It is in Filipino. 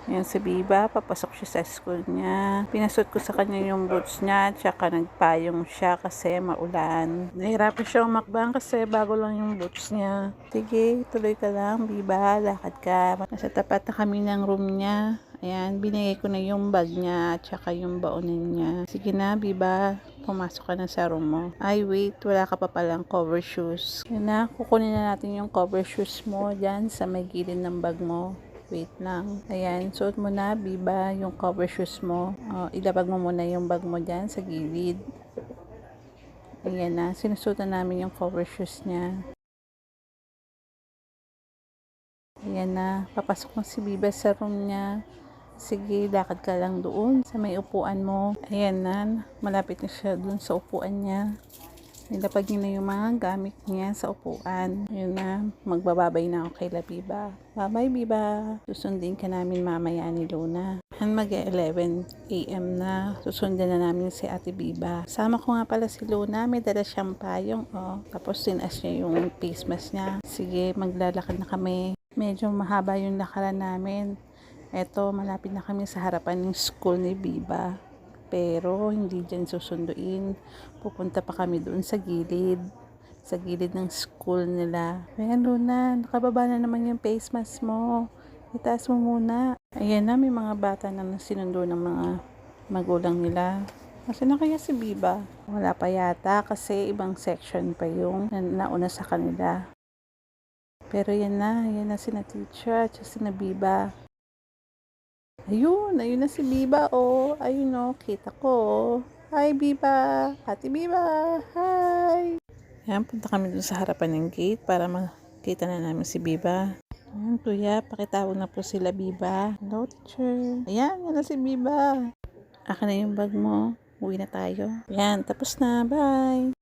Yan si Biba, papasok siya sa school niya. Pinasot ko sa kanya yung boots niya, tsaka nagpayong siya kasi maulan. Nahirapan siya umakbang kasi bago lang yung boots niya. Sige, tuloy ka lang, Biba, lakad ka. Nasa tapat na kami ng room niya. Ayan, binigay ko na yung bag niya at saka yung baonin niya. Sige na, Biba, pumasok ka na sa room mo. Ay, wait, wala ka pa palang cover shoes. Yan na, kukunin na natin yung cover shoes mo dyan sa may gilid ng bag mo. Wait lang. Ayan, suot mo na, Biba, yung cover shoes mo. Ilabag mo muna yung bag mo dyan sa gilid. Ayan na, sinusutan namin yung cover shoes niya. Ayan na, papasok na si Biba sa room niya. Sige, lakad ka lang doon sa may upuan mo. Ayan na, malapit na siya doon sa upuan niya. Nilapag niya na yung mga gamit niya sa upuan. Ayan na, magbababay na ako kay La Biba. Bye-bye, Biba. Susundin ka namin mamaya ni Luna. Mag-11 AM na. Susundin na namin si Ate Biba. Sama ko nga pala si Luna. May dala siyang payong. Tapos tinaas niya yung face mask niya. Sige, maglalakad na kami. Medyo mahaba yung lakaran namin. Eto, malapit na kami sa harapan ng school ni Biba. Pero, hindi dyan susunduin. Pupunta pa kami doon sa gilid. Sa gilid ng school nila. Ayan, Luna, nakababa na naman yung face mask mo. Itaas mo muna. Ayan na, may mga bata na sinundo ng mga magulang nila. Kasi na kaya si Biba? Wala pa yata kasi ibang section pa yung nauna sa kanila. Pero yan na sina teacher at sina Biba. Ayun na si Biba, ayun kita ko. Hi, Biba! Ate Biba! Hi! Ayan, punta kami dun sa harapan ng gate para makita na namin si Biba. Ayan, kuya, pakitawag na po sila Biba. Hello, teacher. Ayan, yan na si Biba. Akin na yung bag mo. Uwi na tayo. Ayan, tapos na. Bye!